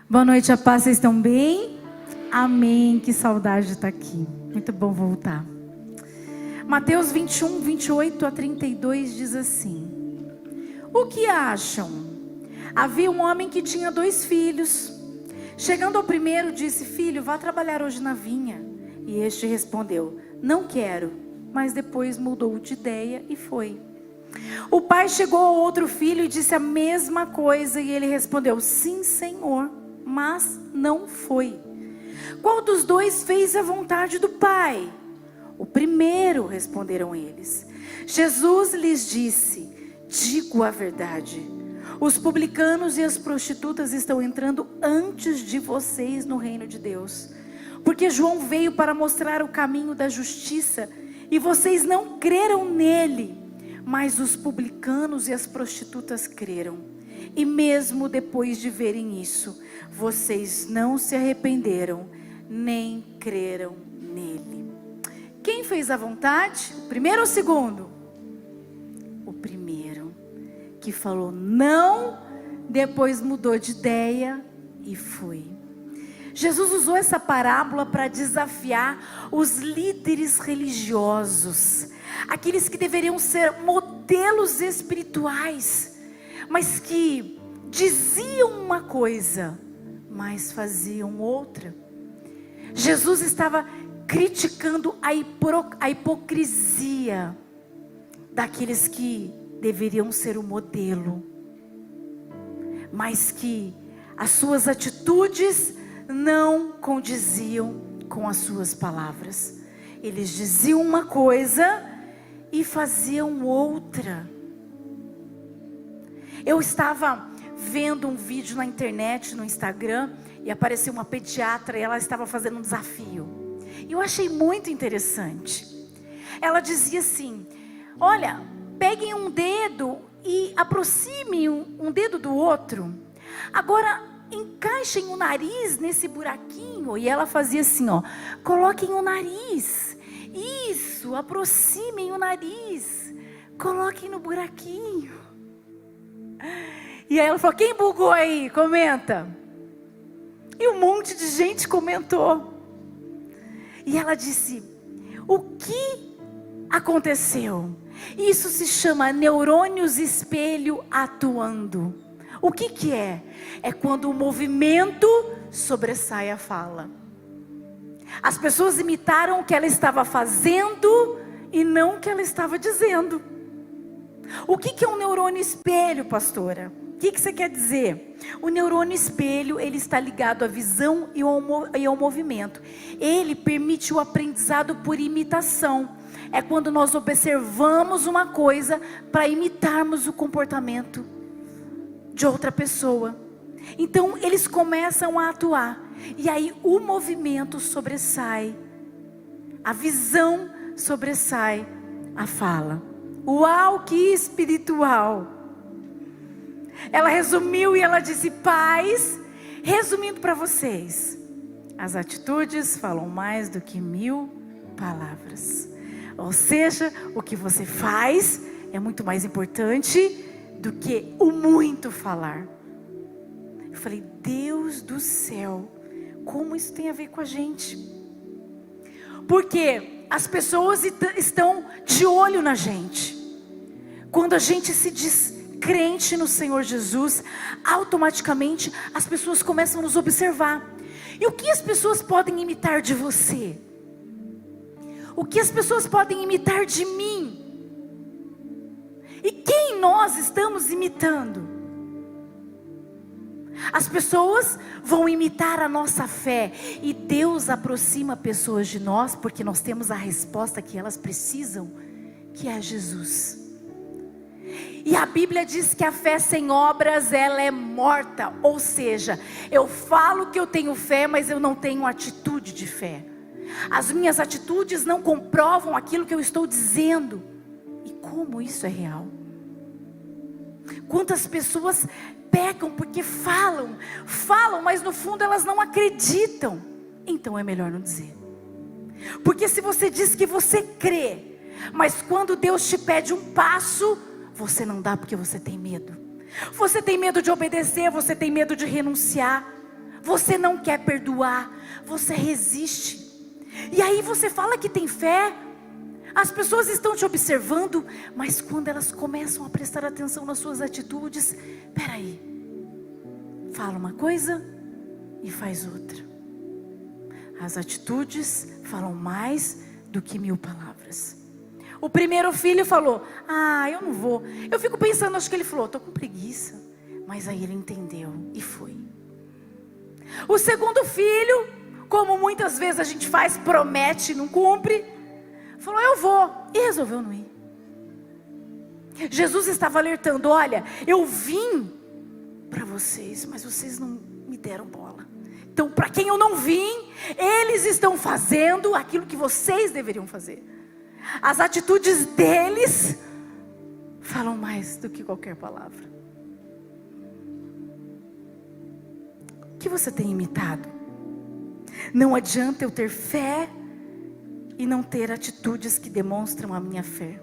Boa noite, a paz, vocês estão bem? Amém, que saudade de estar aqui. Muito bom voltar. Mateus 21, 28 a 32 diz assim: O que acham? Havia um homem que tinha 2 filhos. Chegando ao primeiro, disse: Filho, vá trabalhar hoje na vinha. E este respondeu: Não quero. Mas depois mudou de ideia e foi. O pai chegou ao outro filho e disse a mesma coisa. E ele respondeu: Sim, Senhor, mas não foi. Qual dos 2 fez a vontade do pai? O primeiro, responderam eles. Jesus lhes disse: Digo a verdade, os publicanos e as prostitutas estão entrando antes de vocês no reino de Deus. Porque João veio para mostrar o caminho da justiça e vocês não creram nele. Mas os publicanos e as prostitutas creram. E mesmo depois de verem isso, vocês não se arrependeram, nem creram nele. Quem fez a vontade? O primeiro ou o segundo? O primeiro, que falou não, depois mudou de ideia e foi. Jesus usou essa parábola para desafiar os líderes religiosos, aqueles que deveriam ser modelos espirituais, mas que diziam uma coisa, mas faziam outra. Jesus estava criticando a hipocrisia daqueles que deveriam ser o modelo, mas que as suas atitudes não condiziam com as suas palavras. Eles diziam uma coisa e faziam outra. Eu estava vendo um vídeo na internet, no Instagram, e apareceu uma pediatra e ela estava fazendo um desafio. E eu achei muito interessante. Ela dizia assim: olha, peguem um dedo e aproximem um dedo do outro. Agora encaixem o nariz nesse buraquinho. E ela fazia assim, ó, coloquem o nariz. Isso, aproximem o nariz. Coloquem no buraquinho. E aí ela falou: quem bugou aí? Comenta. E um monte de gente comentou. E ela disse: o que aconteceu? Isso se chama neurônios espelho atuando. O que é? É quando o movimento sobressai a fala. As pessoas imitaram o que ela estava fazendo e não o que ela estava dizendo. O que é um neurônio espelho, pastora? O que você quer dizer? O neurônio espelho, ele está ligado à visão e ao movimento. Ele permite o aprendizado por imitação. É quando nós observamos uma coisa para imitarmos o comportamento de outra pessoa. Então eles começam a atuar. E aí o movimento sobressai. A visão sobressai a fala. Uau, que espiritual! Ela resumiu e ela disse: pais, resumindo para vocês, as atitudes falam mais do que 1000 palavras. Ou seja, o que você faz é muito mais importante do que o muito falar. Eu falei: Deus do céu, como isso tem a ver com a gente? Porque as pessoas estão de olho na gente. Quando a gente se diz crente no Senhor Jesus, automaticamente as pessoas começam a nos observar. E o que as pessoas podem imitar de você? O que as pessoas podem imitar de mim? E quem nós estamos imitando? As pessoas vão imitar a nossa fé, e Deus aproxima pessoas de nós porque nós temos a resposta que elas precisam, que é Jesus. E a Bíblia diz que a fé sem obras, ela é morta. Ou seja, eu falo que eu tenho fé, mas eu não tenho atitude de fé. As minhas atitudes não comprovam aquilo que eu estou dizendo. E como isso é real? Quantas pessoas pecam porque falam, mas no fundo elas não acreditam. Então é melhor não dizer. Porque se você diz que você crê, mas quando Deus te pede um passo, você não dá porque você tem medo. Você tem medo de obedecer, você tem medo de renunciar. você não quer perdoar, você resiste. E aí você fala que tem fé, as pessoas estão te observando, mas quando elas começam a prestar atenção nas suas atitudes, peraí, fala uma coisa e faz outra. As atitudes falam mais do que 1000 palavras. O primeiro filho falou: eu não vou. Eu fico pensando, acho que ele falou: estou com preguiça. Mas aí ele entendeu e foi. O segundo filho, como muitas vezes a gente faz, promete e não cumpre, falou: eu vou. E resolveu não ir. Jesus estava alertando: olha, eu vim para vocês, mas vocês não me deram bola. Então, para quem eu não vim, eles estão fazendo aquilo que vocês deveriam fazer. As atitudes deles falam mais do que qualquer palavra. O que você tem imitado? Não adianta eu ter fé e não ter atitudes que demonstram a minha fé.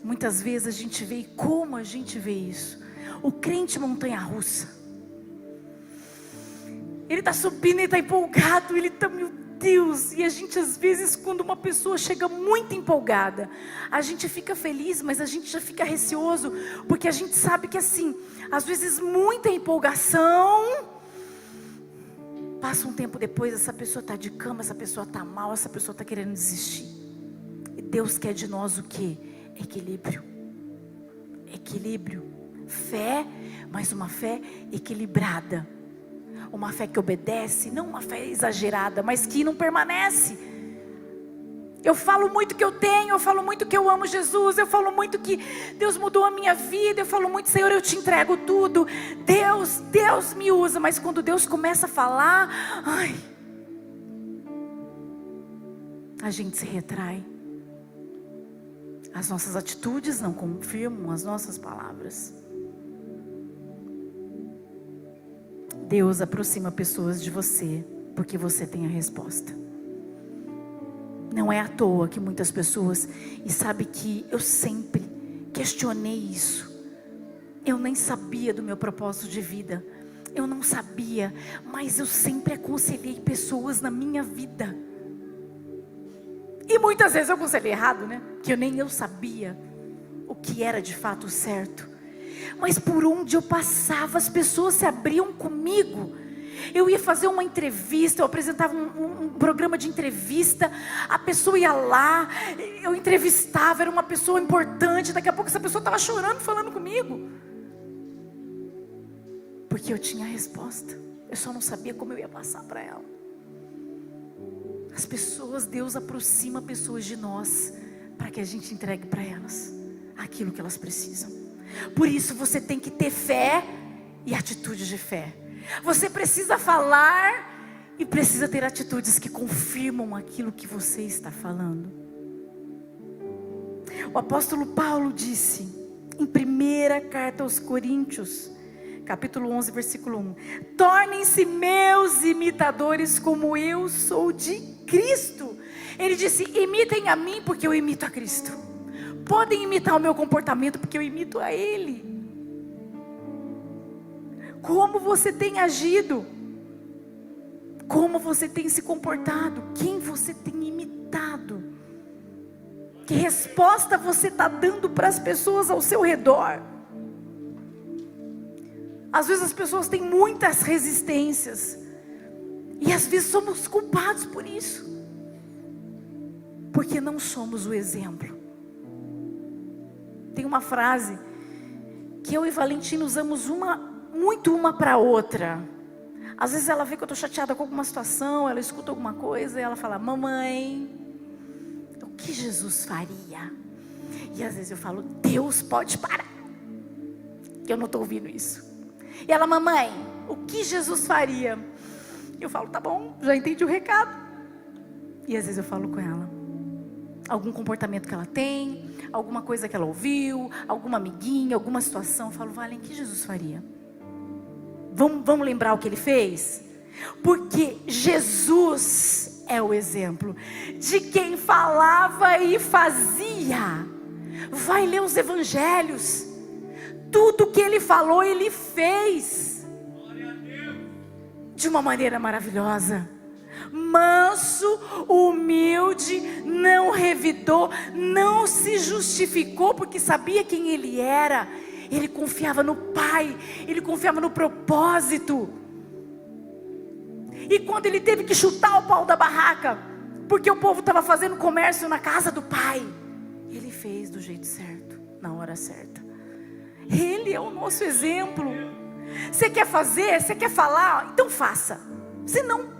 Muitas vezes a gente vê, e como a gente vê isso? O crente montanha-russa. Ele está subindo, ele está empolgado, ele está, meu Deus. E a gente às vezes, quando uma pessoa chega muito empolgada, a gente fica feliz, mas a gente já fica receoso, porque a gente sabe que assim, às vezes muita empolgação, passa um tempo depois, essa pessoa está de cama, essa pessoa está mal, essa pessoa está querendo desistir. E Deus quer de nós o quê? Equilíbrio. Equilíbrio. Fé, mas uma fé equilibrada. Uma fé que obedece, não uma fé exagerada, mas que não permanece. Eu falo muito que eu tenho, eu falo muito que eu amo Jesus, eu falo muito que Deus mudou a minha vida, eu falo muito: Senhor, eu te entrego tudo. Deus me usa, mas quando Deus começa a falar, a gente se retrai. As nossas atitudes não confirmam as nossas palavras. Deus aproxima pessoas de você, porque você tem a resposta. Não é à toa que muitas pessoas, e sabe que eu sempre questionei isso. Eu nem sabia do meu propósito de vida. Eu não sabia, mas eu sempre aconselhei pessoas na minha vida. E muitas vezes eu aconselhei errado, né? Que nem eu sabia o que era de fato certo. Mas por onde eu passava, as pessoas se abriam comigo. Eu ia fazer uma entrevista, eu apresentava um programa de entrevista, a pessoa ia lá, eu entrevistava, era uma pessoa importante, daqui a pouco essa pessoa estava chorando, falando comigo. Porque eu tinha a resposta, eu só não sabia como eu ia passar para ela. As pessoas, Deus aproxima pessoas de nós, para que a gente entregue para elas aquilo que elas precisam. Por isso você tem que ter fé e atitudes de fé. Você precisa falar e precisa ter atitudes que confirmam aquilo que você está falando. O apóstolo Paulo disse em 1ª carta aos Coríntios, capítulo 11, versículo 1: tornem-se meus imitadores como eu sou de Cristo. Ele disse: imitem a mim porque eu imito a Cristo. Podem imitar o meu comportamento porque eu imito a Ele. Como você tem agido? Como você tem se comportado? Quem você tem imitado? Que resposta você está dando para as pessoas ao seu redor? Às vezes as pessoas têm muitas resistências, e às vezes somos culpados por isso, porque não somos o exemplo. Tem uma frase que eu e Valentina usamos muito uma para outra. Às vezes ela vê que eu estou chateada com alguma situação, ela escuta alguma coisa e ela fala: mamãe, o que Jesus faria? E às vezes eu falo: Deus pode parar, que eu não estou ouvindo isso. E ela: mamãe, o que Jesus faria? E eu falo: tá bom, já entendi o recado. E às vezes eu falo com ela algum comportamento que ela tem, alguma coisa que ela ouviu, alguma amiguinha, alguma situação. Eu falo: Valen, o que Jesus faria? Vamos lembrar o que Ele fez? Porque Jesus é o exemplo de quem falava e fazia. Vai ler os evangelhos. Tudo que Ele falou, Ele fez. de uma maneira maravilhosa. Manso, humilde, não revidou, não se justificou porque sabia quem ele era. Ele confiava no Pai, ele confiava no propósito. E quando ele teve que chutar o pau da barraca, porque o povo estava fazendo comércio na casa do Pai, ele fez do jeito certo, na hora certa. Ele é o nosso exemplo. Você quer fazer, você quer falar, então faça. Se não,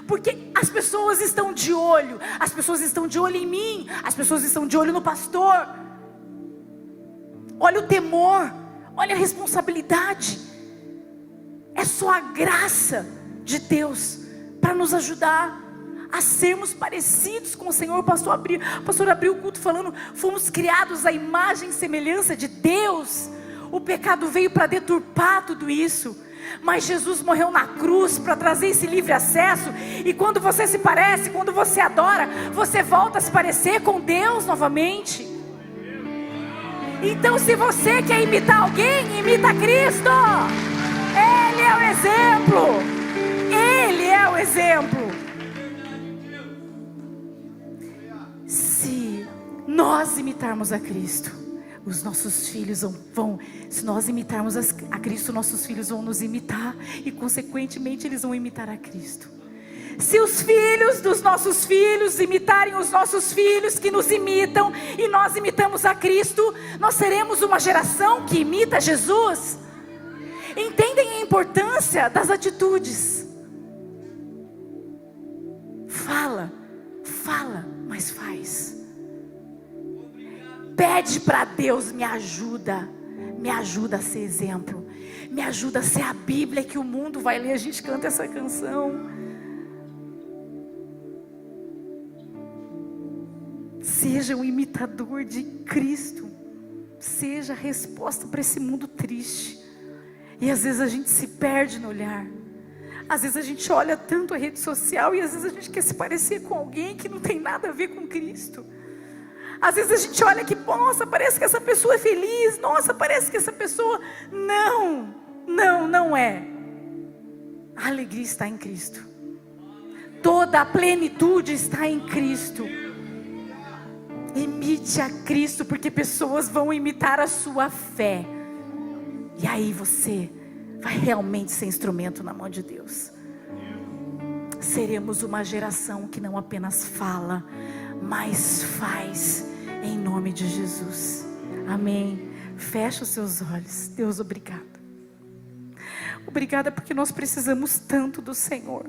porque as pessoas estão de olho, as pessoas estão de olho em mim, as pessoas estão de olho no pastor. Olha o temor, olha a responsabilidade. É só a graça de Deus para nos ajudar a sermos parecidos com o Senhor. O pastor abriu o culto falando, fomos criados à imagem e semelhança de Deus. O pecado veio para deturpar tudo isso, mas Jesus morreu na cruz para trazer esse livre acesso. E quando você se parece, quando você adora, você volta a se parecer com Deus novamente. Então, se você quer imitar alguém, imita Cristo. Ele é o exemplo. Ele é o exemplo. Se nós imitarmos a Cristo, os nossos filhos vão, se nós imitarmos a Cristo, nossos filhos vão nos imitar e consequentemente eles vão imitar a Cristo. Se os filhos dos nossos filhos imitarem os nossos filhos que nos imitam e nós imitamos a Cristo, nós seremos uma geração que imita Jesus. Entendem a importância das atitudes? Fala, mas faz. Pede para Deus, me ajuda a ser exemplo, me ajuda a ser a Bíblia que o mundo vai ler. A gente canta essa canção. Seja um imitador de Cristo. Seja a resposta para esse mundo triste. E às vezes a gente se perde no olhar. Às vezes a gente olha tanto a rede social e às vezes a gente quer se parecer com alguém que não tem nada a ver com Cristo. Às vezes a gente olha que, nossa, parece que essa pessoa é feliz. Nossa, parece que essa pessoa... Não é. A alegria está em Cristo. Toda a plenitude está em Cristo. Imite a Cristo, porque pessoas vão imitar a sua fé. E aí você vai realmente ser instrumento na mão de Deus. Seremos uma geração que não apenas fala, mas faz, em nome de Jesus. Amém. Fecha os seus olhos. Deus, obrigada. Obrigada porque nós precisamos tanto do Senhor.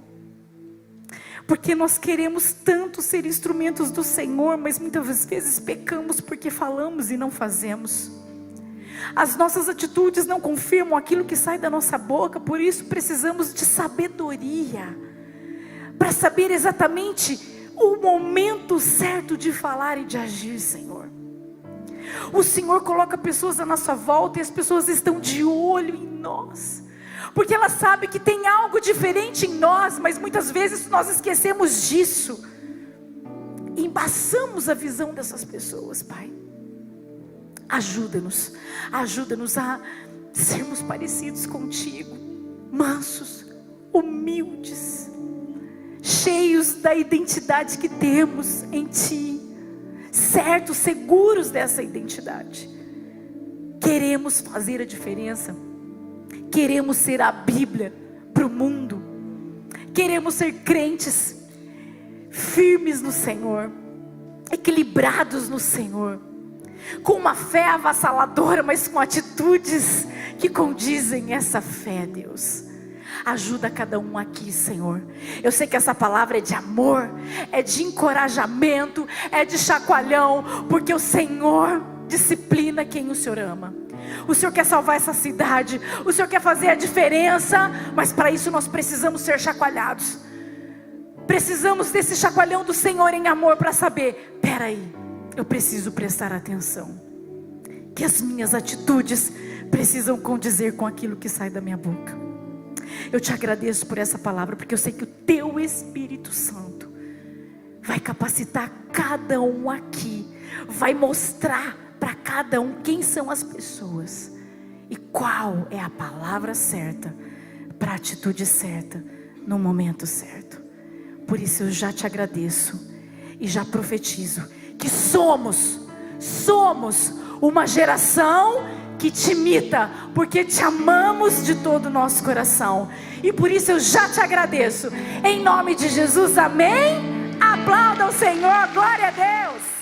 Porque nós queremos tanto ser instrumentos do Senhor, mas muitas vezes pecamos porque falamos e não fazemos. As nossas atitudes não confirmam aquilo que sai da nossa boca. Por isso precisamos de sabedoria, para saber exatamente o momento certo de falar e de agir, Senhor. O Senhor coloca pessoas à nossa volta e as pessoas estão de olho em nós, porque ela sabe que tem algo diferente em nós, mas muitas vezes nós esquecemos disso. E embaçamos a visão dessas pessoas, Pai. Ajuda-nos a sermos parecidos contigo, mansos, humildes, cheios da identidade que temos em Ti, certos, seguros dessa identidade. Queremos fazer a diferença. Queremos ser a Bíblia para o mundo. Queremos ser crentes firmes no Senhor, equilibrados no Senhor, com uma fé avassaladora, mas com atitudes que condizem essa fé, Deus. Ajuda cada um aqui, Senhor. Eu sei que essa palavra é de amor, é de encorajamento, é de chacoalhão, porque o Senhor disciplina quem o Senhor ama. O Senhor quer salvar essa cidade, o Senhor quer fazer a diferença, mas para isso nós precisamos ser chacoalhados. Precisamos desse chacoalhão do Senhor em amor para saber, peraí, eu preciso prestar atenção, que as minhas atitudes precisam condizer com aquilo que sai da minha boca. Eu te agradeço por essa palavra, porque eu sei que o Teu Espírito Santo vai capacitar cada um aqui, vai mostrar para cada um quem são as pessoas e qual é a palavra certa para a atitude certa, no momento certo. Por isso eu já te agradeço e já profetizo que somos uma geração que te imita, porque te amamos de todo o nosso coração. E por isso eu já te agradeço. Em nome de Jesus, amém? Aplauda o Senhor, glória a Deus.